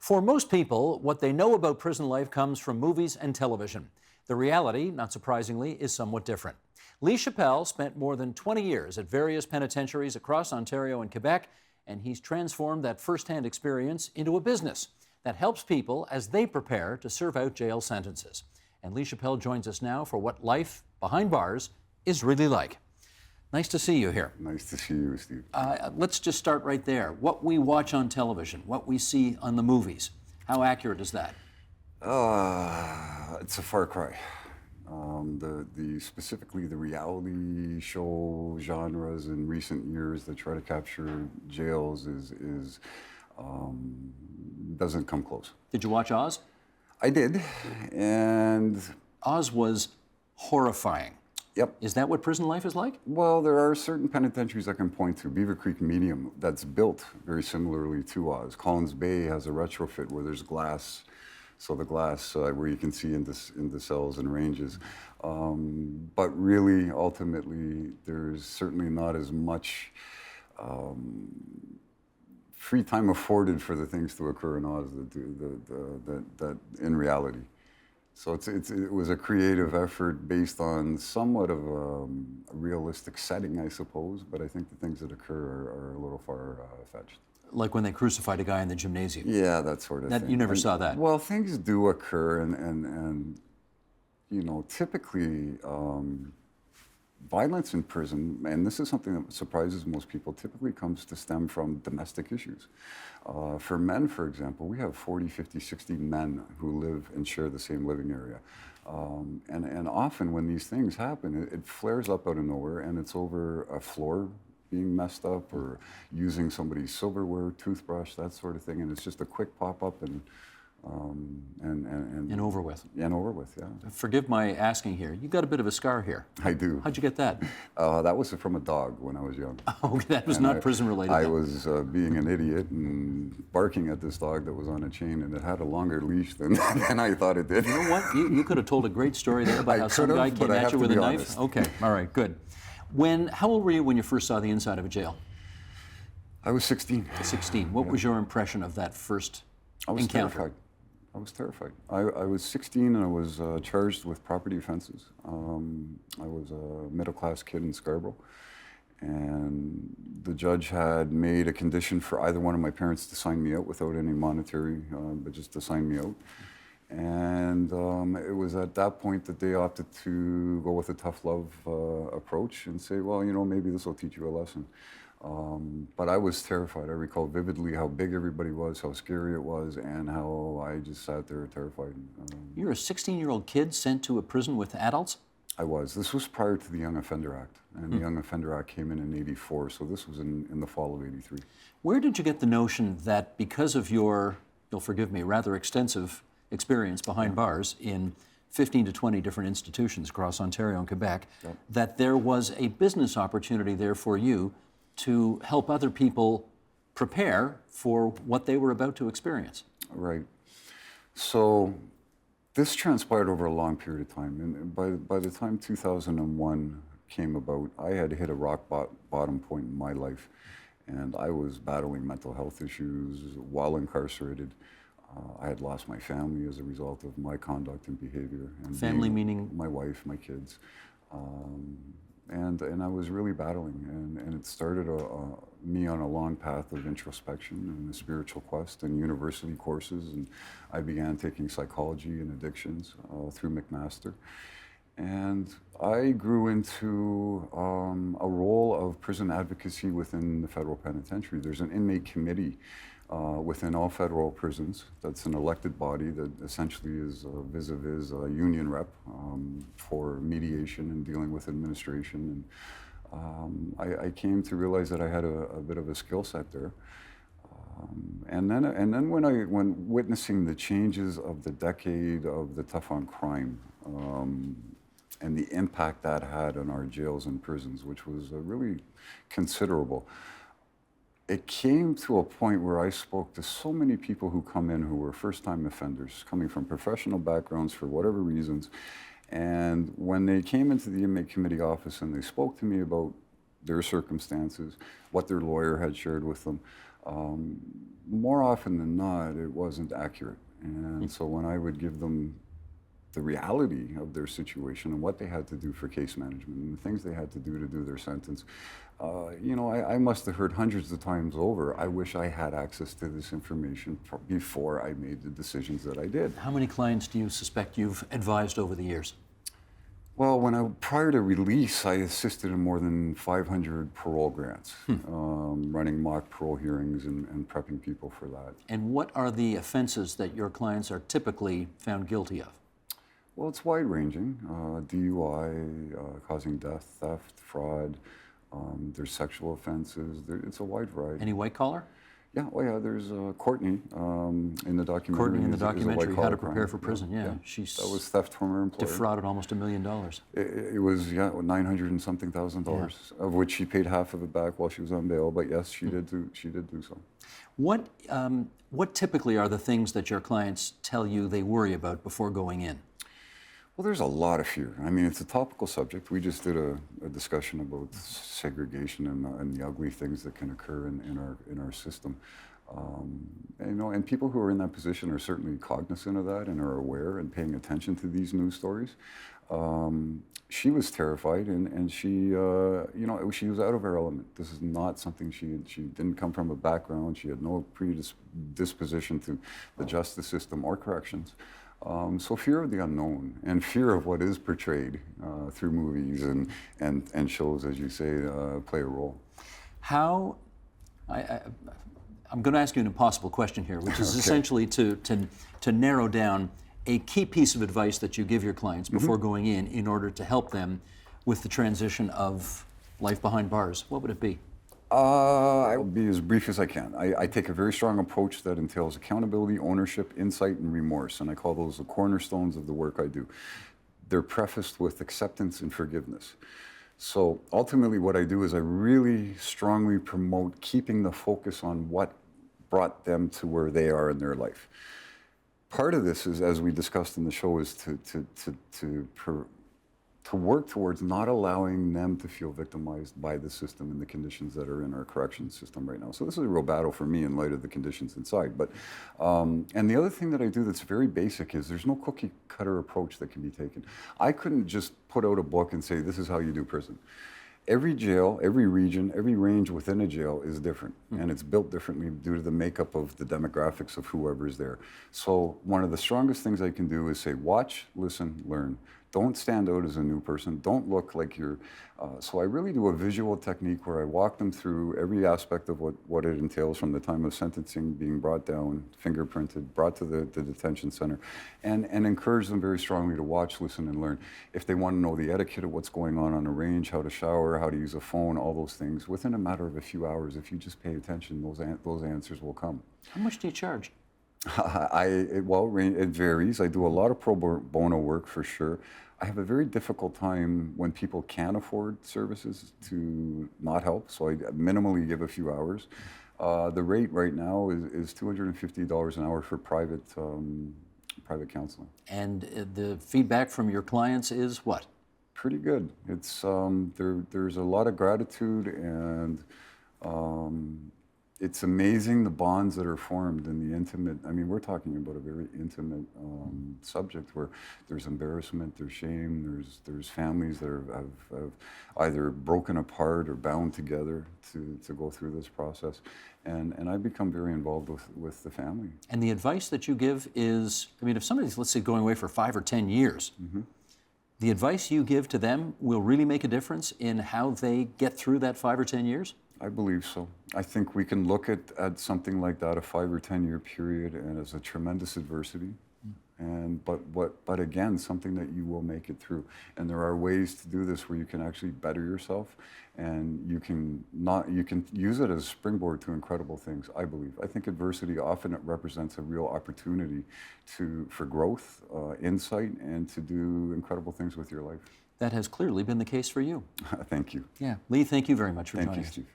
For most people, what they know about prison life comes from movies and television. The reality, not surprisingly, is somewhat different. Lee Chapelle spent more than 20 years at various penitentiaries across Ontario and Quebec, and he's transformed that first-hand experience into a business that helps people as they prepare to serve out jail sentences. And Lee Chapelle joins us now for what life behind bars is really like. Nice to see you here. Nice to see you, Steve. Let's just start right there. What we watch on television, what we see on the movies, how accurate is that? It's a far cry. Specifically the reality show genres in recent years that try to capture jails doesn't come close. Did you watch Oz? I did, and Oz was horrifying. Yep. Is that what prison life is like? Well, there are certain penitentiaries I can point to. Beaver Creek Medium, that's built very similarly to Oz. Collins Bay has a retrofit where there's glass, so the glass where you can see into cells and ranges. But really, ultimately, there's certainly not as much free time afforded for the things to occur in Oz that in reality. So it was a creative effort based on somewhat of a realistic setting, I suppose, but I think the things that occur are a little far-fetched. Like when they crucified a guy in the gymnasium? Yeah, that sort of thing. You never saw that? Well, things do occur, and you know, typically, violence in prison, and this is something that surprises most people, typically comes to stem from domestic issues. For men, for example, we have 40, 50, 60 men who live and share the same living area. And often when these things happen, it flares up out of nowhere, and it's over a floor being messed up or using somebody's silverware, toothbrush, that sort of thing, and it's just a quick pop-up and over with. And over with, yeah. Forgive my asking here. You got a bit of a scar here. I do. How'd you get that? That was from a dog when I was young. Oh, that was not prison related. I was being an idiot and barking at this dog that was on a chain, and it had a longer leash than I thought it did. You know what? You could have told a great story there about how some guy came at you with a knife. Okay, all right, good. How old were you when you first saw the inside of a jail? I was 16. 16. What was your impression of that first encounter? Terrified. I was terrified. I was 16 and I was charged with property offenses. I was a middle-class kid in Scarborough, and the judge had made a condition for either one of my parents to sign me out without any monetary, but just to sign me out. And it was at that point that they opted to go with a tough love approach and say, well, you know, maybe this will teach you a lesson. But I was terrified. I recall vividly how big everybody was, how scary it was, and how I just sat there terrified. You're a 16-year-old kid sent to a prison with adults? I was. This was prior to the Young Offender Act, and the Young Offender Act came in '84, so this was in the fall of '83. Where did you get the notion that because of your, you'll forgive me, rather extensive experience behind bars in 15 to 20 different institutions across Ontario and Quebec, that there was a business opportunity there for you to help other people prepare for what they were about to experience? Right. So this transpired over a long period of time. And by the time 2001 came about, I had hit a rock bottom point in my life. And I was battling mental health issues while incarcerated. I had lost my family as a result of my conduct and behavior. And family meaning? My wife, my kids. And I was really battling, and it started me on a long path of introspection and a spiritual quest and university courses, and I began taking psychology and addictions through McMaster. And I grew into a role of prison advocacy within the federal penitentiary. There's an inmate committee within all federal prisons. That's an elected body that essentially is vis-a-vis a union rep for mediation and dealing with administration. And I came to realize that I had a bit of a skill set there. And then when witnessing the changes of the decade of the tough on crime and the impact that had on our jails and prisons, which was really considerable, it came to a point where I spoke to so many people who come in who were first-time offenders, coming from professional backgrounds for whatever reasons. And when they came into the inmate committee office and they spoke to me about their circumstances, what their lawyer had shared with them, More often than not, it wasn't accurate. And so when I would give them the reality of their situation and what they had to do for case management and the things they had to do their sentence, I must have heard hundreds of times over, I wish I had access to this information before I made the decisions that I did. How many clients do you suspect you've advised over the years? Well, prior to release, I assisted in more than 500 parole grants, running mock parole hearings and prepping people for that. And what are the offenses that your clients are typically found guilty of? Well, it's wide-ranging. DUI, causing death, theft, fraud. There's sexual offenses. It's a wide variety. Any white collar? Yeah, there's Courtney in the documentary. Courtney in the is a documentary, How to Prepare crime. for Prison, yeah. She's that was theft from her employer. defrauded almost $1 million. It was, $900 and something thousand, of which she paid half of it back while she was on bail. But yes, she did do so. What typically are the things that your clients tell you they worry about before going in? Well, there's a lot of fear. I mean, it's a topical subject. We just did a discussion about segregation and the ugly things that can occur in our system. And people who are in that position are certainly cognizant of that and are aware and paying attention to these news stories. She was terrified, and she was out of her element. This is not something she didn't come from a background. She had no predisposition to the justice system or corrections. So fear of the unknown and fear of what is portrayed through movies and shows, as you say, play a role. I'm going to ask you an impossible question here, which is essentially to narrow down a key piece of advice that you give your clients before going in order to help them with the transition of life behind bars. What would it be? I'll be as brief as I can. I take a very strong approach that entails accountability, ownership, insight, and remorse, and I call those the cornerstones of the work I do. They're prefaced with acceptance and forgiveness. So ultimately what I do is I really strongly promote keeping the focus on what brought them to where they are in their life. Part of this is, as we discussed in the show, is to work towards not allowing them to feel victimized by the system and the conditions that are in our corrections system right now. So this is a real battle for me in light of the conditions inside. But and the other thing that I do that's very basic is there's no cookie cutter approach that can be taken. I couldn't just put out a book and say, this is how you do prison. Every jail, every region, every range within a jail is different, and it's built differently due to the makeup of the demographics of whoever's there. So one of the strongest things I can do is say, watch, listen, learn. Don't stand out as a new person. Don't look like you're... So I really do a visual technique where I walk them through every aspect of what it entails, from the time of sentencing, being brought down, fingerprinted, brought to the detention center, and encourage them very strongly to watch, listen, and learn. If they want to know the etiquette of what's going on a range, how to shower, how to use a phone, all those things, within a matter of a few hours, if you just pay attention, those answers will come. How much do you charge? It varies. I do a lot of pro bono work for sure. I have a very difficult time when people can't afford services to not help, so I minimally give a few hours. The rate right now is $250 an hour for private counseling. And the feedback from your clients is what? Pretty good. It's there's a lot of gratitude, and it's amazing the bonds that are formed and the intimate. I mean, we're talking about a very intimate subject where there's embarrassment, there's shame, there's families that have either broken apart or bound together to go through this process, and I've become very involved with the family. And the advice that you give is, I mean, if somebody's, let's say, going away for 5 or 10 years, the advice you give to them will really make a difference in how they get through that 5 or 10 years? I believe so. I think we can look at something like that, a 5 or 10 year period, and as a tremendous adversity. But again, something that you will make it through. And there are ways to do this where you can actually better yourself, and you can use it as a springboard to incredible things, I believe. I think adversity often represents a real opportunity for growth, insight, and to do incredible things with your life. That has clearly been the case for you. Thank you. Yeah. Lee, thank you very much for joining us. Thank you, Steve.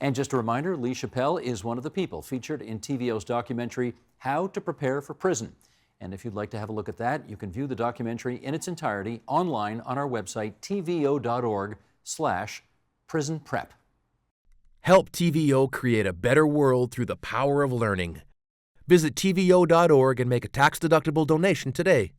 And just a reminder, Lee Chapelle is one of the people featured in TVO's documentary, How to Prepare for Prison. And if you'd like to have a look at that, you can view the documentary in its entirety online on our website, tvo.org/prisonprep. Help TVO create a better world through the power of learning. Visit TVO.org and make a tax-deductible donation today.